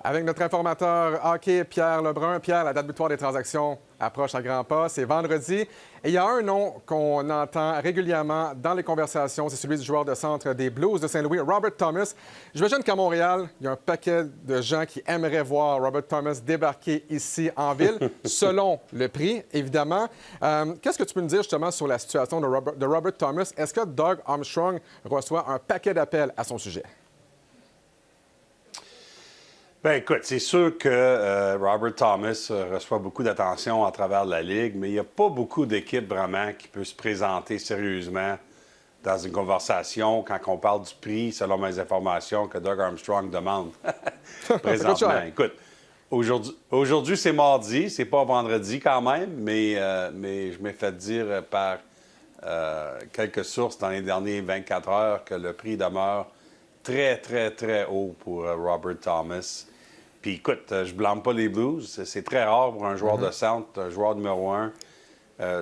Avec notre informateur hockey, Pierre Lebrun. Pierre, la date butoir des transactions approche à grands pas. C'est vendredi. Et il y a un nom qu'on entend régulièrement dans les conversations, c'est celui du joueur de centre des Blues de Saint-Louis, Robert Thomas. J'imagine qu'à Montréal, il y a un paquet de gens qui aimeraient voir Robert Thomas débarquer ici en ville, selon le prix, évidemment. Qu'est-ce que tu peux nous dire justement sur la situation de Robert Thomas? Est-ce que Doug Armstrong reçoit un paquet d'appels à son sujet? Bien, écoute, c'est sûr que Robert Thomas reçoit beaucoup d'attention à travers la Ligue, mais il n'y a pas beaucoup d'équipes vraiment qui peuvent se présenter sérieusement dans une conversation quand on parle du prix, selon mes informations, que Doug Armstrong demande présentement. Écoute, aujourd'hui, c'est mardi, c'est pas vendredi quand même, mais je m'ai fait dire par quelques sources dans les dernières 24 heures que le prix demeure très, très, très haut pour Robert Thomas. Puis écoute, je blâme pas les Blues. C'est très rare pour un joueur de centre, un joueur numéro 1,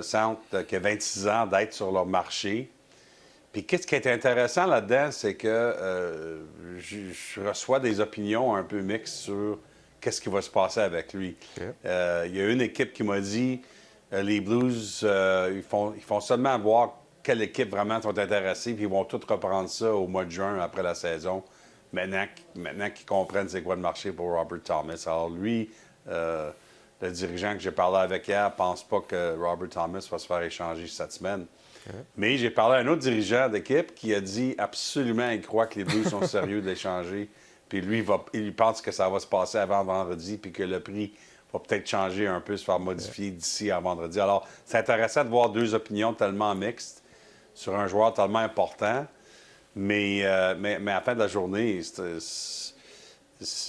centre qui a 26 ans, d'être sur leur marché. Puis qu'est-ce qui est intéressant là-dedans, c'est que je reçois des opinions un peu mixtes sur qu'est-ce qui va se passer avec lui. Okay. Il y a une équipe qui m'a dit les Blues, ils font seulement voir quelle équipe vraiment sont intéressées, puis ils vont tous reprendre ça au mois de juin après la saison. Maintenant qu'ils comprennent c'est quoi le marché pour Robert Thomas. Alors lui, le dirigeant que j'ai parlé avec hier, ne pense pas que Robert Thomas va se faire échanger cette semaine. Okay. Mais j'ai parlé à un autre dirigeant d'équipe qui a dit absolument, il croit que les Blues sont sérieux d'échanger. Puis lui, il pense que ça va se passer avant vendredi, puis que le prix va peut-être changer un peu, se faire modifier d'ici à vendredi. Alors, c'est intéressant de voir deux opinions tellement mixtes sur un joueur tellement important. Mais à la fin de la journée,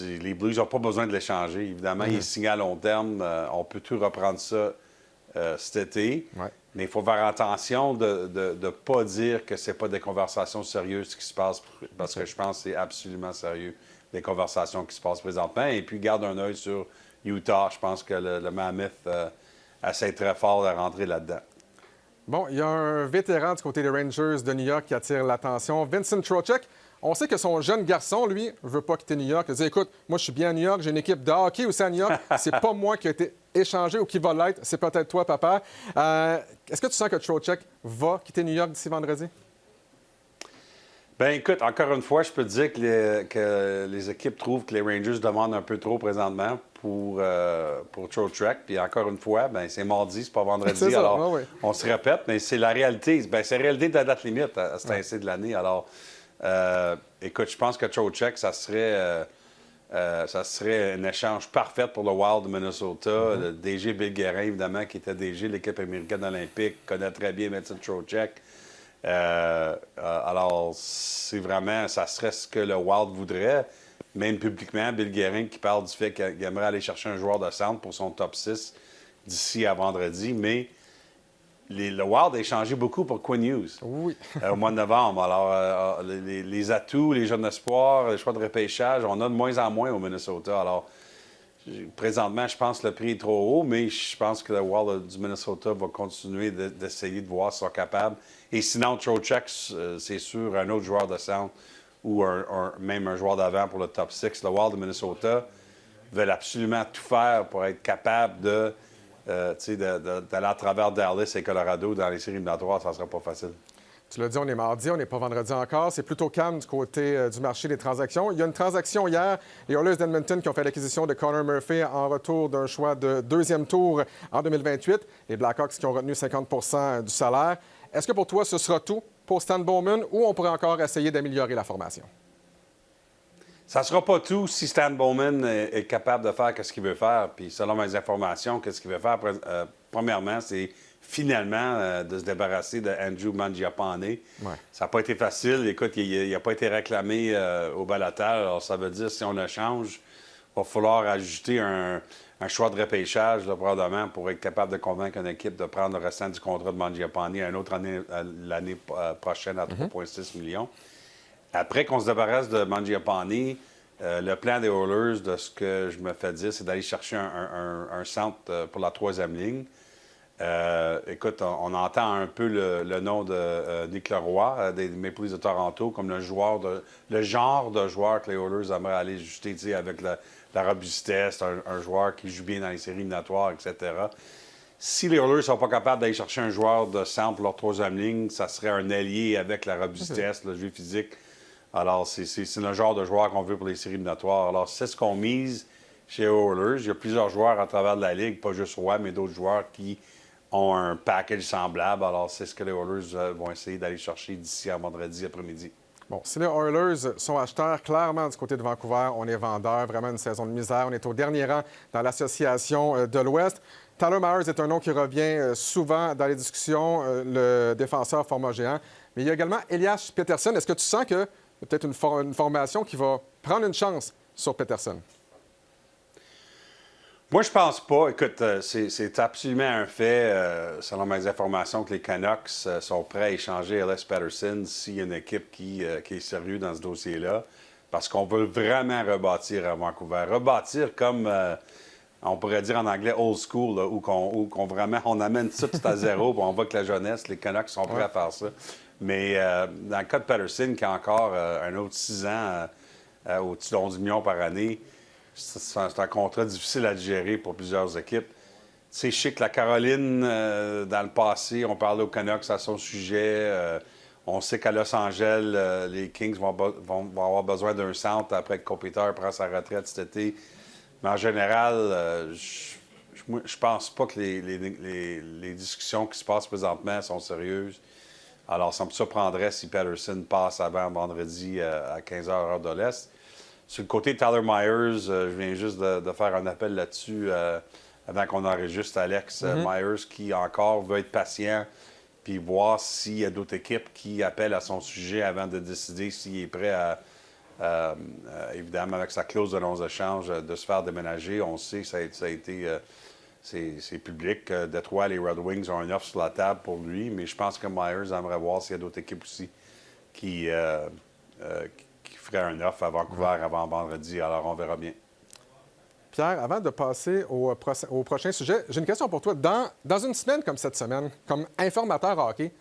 les Blues n'ont pas besoin de l'échanger. Évidemment, il est signé à long terme. On peut tout reprendre ça cet été. Ouais. Mais il faut faire attention de ne pas dire que ce n'est pas des conversations sérieuses qui se passent, parce que je pense que c'est absolument sérieux, les conversations qui se passent présentement. Et puis, garde un œil sur Utah. Je pense que le Mammoth essaie très fort de rentrer là-dedans. Bon, il y a un vétéran du côté des Rangers de New York qui attire l'attention, Vincent Trocheck. On sait que son jeune garçon, lui, ne veut pas quitter New York. Il dit, écoute, moi, je suis bien à New York, j'ai une équipe de hockey aussi à New York. C'est pas moi qui a été échangé ou qui va l'être, c'est peut-être toi, papa. Est-ce que tu sens que Trocheck va quitter New York d'ici vendredi? Bien, écoute, encore une fois, je peux te dire que les équipes trouvent que les Rangers demandent un peu trop présentement pour Trocheck. Puis encore une fois, bien, c'est mardi, c'est pas vendredi. C'est ça, alors, oui. On se répète, mais c'est la réalité. Bien, c'est la réalité de la date limite à cet instant de l'année. Alors, écoute, je pense que Trocheck, ça serait un échange parfait pour le Wild de Minnesota. Le DG Bill Guérin, évidemment, qui était DG de l'équipe américaine olympique, connaît très bien Vincent Trocheck. Alors, c'est vraiment, ça serait ce que le Wild voudrait. Même publiquement, Bill Guérin qui parle du fait qu'il aimerait aller chercher un joueur de centre pour son top 6 d'ici à vendredi. Mais le Wild a échangé beaucoup pour Quinn Hughes au mois de novembre. Alors, les atouts, les jeunes espoirs, les choix de repêchage, on a de moins en moins au Minnesota. Alors, présentement, je pense que le prix est trop haut, mais je pense que le Wild du Minnesota va continuer d'essayer de voir s'ils sont capables. Et sinon, Trocheck, c'est sûr, un autre joueur de centre ou même un joueur d'avant pour le top 6. Le Wild de Minnesota veulent absolument tout faire pour être capable d'aller à travers Dallas et Colorado dans les séries éliminatoires. Ça ne sera pas facile. Tu l'as dit, on est mardi, on n'est pas vendredi encore. C'est plutôt calme du côté du marché des transactions. Il y a une transaction hier, les Oilers d'Edmonton qui ont fait l'acquisition de Connor Murphy en retour d'un choix de deuxième tour en 2028. Les Blackhawks qui ont retenu 50 % du salaire. Est-ce que pour toi, ce sera tout pour Stan Bowman ou on pourrait encore essayer d'améliorer la formation? Ça ne sera pas tout si Stan Bowman est capable de faire ce qu'il veut faire. Puis selon mes informations, qu'est-ce qu'il veut faire? Premièrement, c'est finalement de se débarrasser de Andrew Mangiapane. Ouais. Ça n'a pas été facile. Écoute, il n'a pas été réclamé au balotage. Alors, ça veut dire si on le change, il va falloir ajouter un choix de repêchage, là, probablement, pour être capable de convaincre une équipe de prendre le restant du contrat de Mangiapane à une autre année, l'année prochaine à 3,6 millions. Après qu'on se débarrasse de Mangiapane, le plan des Oilers, de ce que je me fais dire, c'est d'aller chercher un centre pour la troisième ligne. Écoute, on entend un peu le nom de Nick Leroy, des Maple Leafs de Toronto, comme le genre de joueur que les Oilers aimeraient aller juster avec la robustesse, un joueur qui joue bien dans les séries éliminatoires, etc. Si les Oilers ne sont pas capables d'aller chercher un joueur de centre pour leur troisième ligne, ça serait un allié avec la robustesse, le jeu physique. Alors, c'est le genre de joueur qu'on veut pour les séries éliminatoires. Alors, c'est ce qu'on mise chez les Oilers. Il y a plusieurs joueurs à travers de la Ligue, pas juste Roy, mais d'autres joueurs qui ont un package semblable. Alors, c'est ce que les Oilers vont essayer d'aller chercher d'ici à vendredi après-midi. Bon, si les Oilers sont acheteurs, clairement, du côté de Vancouver, on est vendeurs. Vraiment une saison de misère. On est au dernier rang dans l'association de l'Ouest. Tyler Myers est un nom qui revient souvent dans les discussions, le défenseur format géant. Mais il y a également Elias Pettersson. Est-ce que tu sens qu'il y a peut-être une formation qui va prendre une chance sur Pettersson? Moi, je pense pas. Écoute, c'est absolument un fait, selon mes informations, que les Canucks sont prêts à échanger Elias Pettersson s'il y a une équipe qui est sérieuse dans ce dossier-là. Parce qu'on veut vraiment rebâtir à Vancouver. Rebâtir comme, on pourrait dire en anglais, old school, là, où qu'on vraiment, on amène tout à zéro, puis on voit que la jeunesse, les Canucks sont prêts à faire ça. Mais dans le cas de Pettersson, qui a encore un autre 6 ans au-dessus de 11 millions par année, c'est un contrat difficile à gérer pour plusieurs équipes. Tu sais, je sais que la Caroline, dans le passé, on parlait aux Canucks à son sujet. On sait qu'à Los Angeles, les Kings vont avoir besoin d'un centre après que Kopitar prend sa retraite cet été. Mais en général, je pense pas que les discussions qui se passent présentement sont sérieuses. Alors, ça me surprendrait si Pettersson passe avant vendredi à 15h heure de l'Est. Sur le côté de Tyler Myers, je viens juste de faire un appel là-dessus avant qu'on enregistre Alex. Myers qui encore veut être patient puis voir s'il y a d'autres équipes qui appellent à son sujet avant de décider s'il est prêt évidemment avec sa clause de non-échange, de se faire déménager. On sait, ça a été... c'est public. Détroit, les Red Wings ont une offre sur la table pour lui, mais je pense que Myers aimerait voir s'il y a d'autres équipes aussi qui ferait un offre à Vancouver avant vendredi. Alors, on verra bien. Pierre, avant de passer au prochain sujet, j'ai une question pour toi. Dans une semaine comme cette semaine, comme informateur hockey,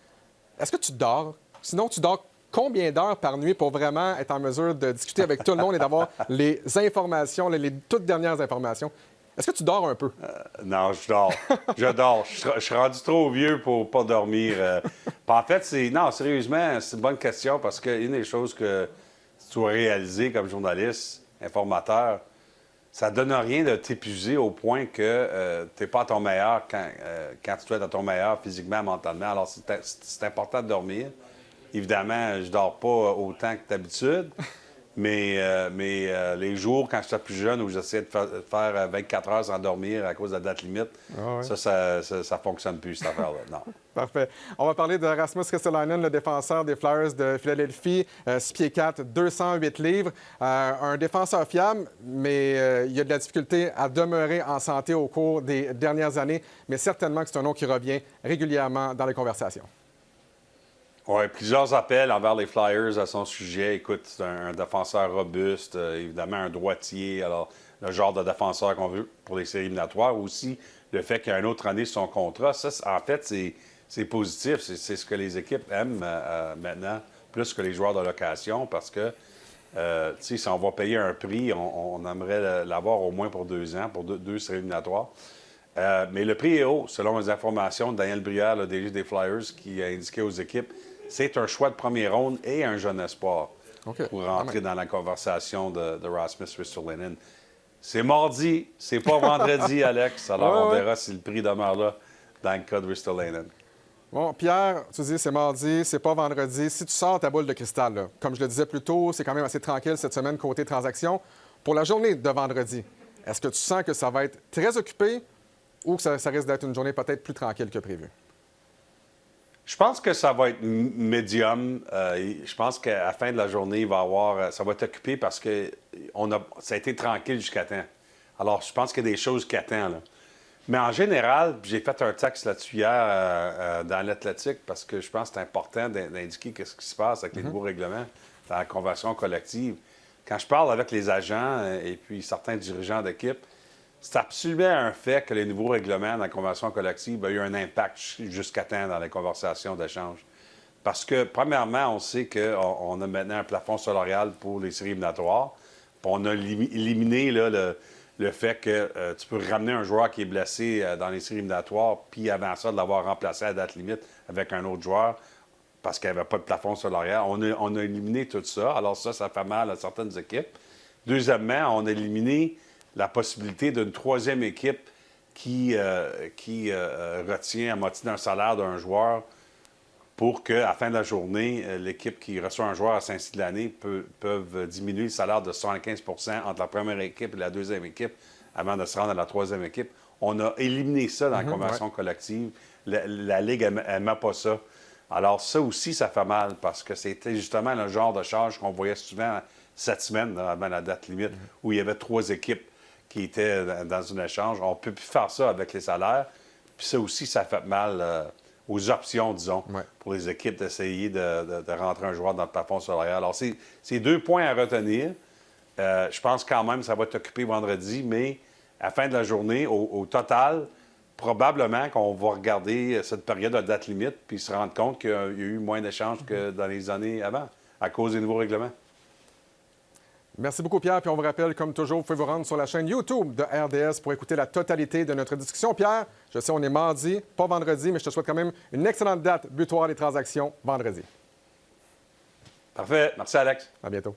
est-ce que tu dors? Sinon, tu dors combien d'heures par nuit pour vraiment être en mesure de discuter avec tout le monde et d'avoir les informations, les toutes dernières informations? Est-ce que tu dors un peu? Non, je dors. Je dors. Je suis rendu trop vieux pour pas dormir. En fait, non, sérieusement, c'est une bonne question parce qu'une des choses que tu dois réaliser comme journaliste, informateur, ça donne rien de t'épuiser au point que tu n'es pas à ton meilleur quand tu dois être à ton meilleur physiquement, mentalement. Alors, c'est important de dormir. Évidemment, je dors pas autant que d'habitude, mais les jours, quand j'étais plus jeune, où j'essayais de faire 24 heures sans dormir à cause de la date limite, ça fonctionne plus, cette affaire-là. Non. Parfait. On va parler de Rasmus Ristolainen, le défenseur des Flyers de Philadelphie, 6 pieds 4, 208 livres. Un défenseur fiable, mais il y a de la difficulté à demeurer en santé au cours des dernières années. Mais certainement que c'est un nom qui revient régulièrement dans les conversations. Oui, plusieurs appels envers les Flyers à son sujet. Écoute, c'est un défenseur robuste, évidemment un droitier. Alors, le genre de défenseur qu'on veut pour les séries éliminatoires. Aussi, le fait qu'il y a une autre année sur son contrat, ça, en fait, c'est positif. C'est ce que les équipes aiment maintenant, plus que les joueurs de location, parce que, tu sais, si on va payer un prix, on aimerait l'avoir au moins pour 2 ans, pour deux séries éliminatoires. Mais le prix est haut, selon les informations de Daniel Brière, le DG des Flyers, qui a indiqué aux équipes. C'est un choix de première ronde et un jeune espoir pour rentrer dans la conversation de Rasmus Ristolainen. C'est mardi, c'est pas vendredi, Alex. Alors, on verra si le prix demeure là dans le cas de Ristolainen. Bon, Pierre, tu dis c'est mardi, c'est pas vendredi. Si tu sors ta boule de cristal, là, comme je le disais plus tôt, c'est quand même assez tranquille cette semaine côté transaction. Pour la journée de vendredi, est-ce que tu sens que ça va être très occupé ou que ça risque d'être une journée peut-être plus tranquille que prévu? Je pense que ça va être médium. Je pense qu'à la fin de la journée, ça va être occupé parce que ça a été tranquille jusqu'à temps. Alors, je pense qu'il y a des choses qui attendent, là. Mais en général, j'ai fait un texte là-dessus hier dans l'athlétique parce que je pense que c'est important d'indiquer ce qui se passe avec les nouveaux règlements dans la convention collective. Quand je parle avec les agents et puis certains dirigeants d'équipe, c'est absolument un fait que les nouveaux règlements dans la convention collective ont eu un impact jusqu'à temps dans les conversations d'échange. Parce que, premièrement, on sait qu'on a maintenant un plafond salarial pour les séries éliminatoires. Puis on a éliminé là, le fait que tu peux ramener un joueur qui est blessé dans les séries éliminatoires, puis avant ça, de l'avoir remplacé à date limite avec un autre joueur parce qu'il n'y avait pas de plafond salarial. On a éliminé tout ça. Alors ça fait mal à certaines équipes. Deuxièmement, on a éliminé la possibilité d'une troisième équipe qui retient à moitié d'un salaire d'un joueur pour qu'à la fin de la journée, l'équipe qui reçoit un joueur à Saint-Cyr de l'année peuvent diminuer le salaire de 75 entre la première équipe et la deuxième équipe avant de se rendre à la troisième équipe. On a éliminé ça dans la convention collective. La Ligue n'aimait pas ça. Alors ça aussi, ça fait mal parce que c'était justement le genre de charge qu'on voyait souvent cette semaine avant la date limite où il y avait 3 équipes qui étaient dans un échange. On ne peut plus faire ça avec les salaires. Puis ça aussi, ça fait mal aux options, disons, pour les équipes d'essayer de rentrer un joueur dans le plafond salarial. Alors, c'est 2 points à retenir. Je pense quand même que ça va être occupé vendredi, mais à la fin de la journée, au total, probablement qu'on va regarder cette période à date limite puis se rendre compte qu'il y a eu moins d'échanges que dans les années avant à cause des nouveaux règlements. Merci beaucoup, Pierre. Puis on vous rappelle, comme toujours, vous pouvez vous rendre sur la chaîne YouTube de RDS pour écouter la totalité de notre discussion. Pierre, je sais, on est mardi, pas vendredi, mais je te souhaite quand même une excellente date butoir des transactions vendredi. Parfait. Merci, Alex. À bientôt.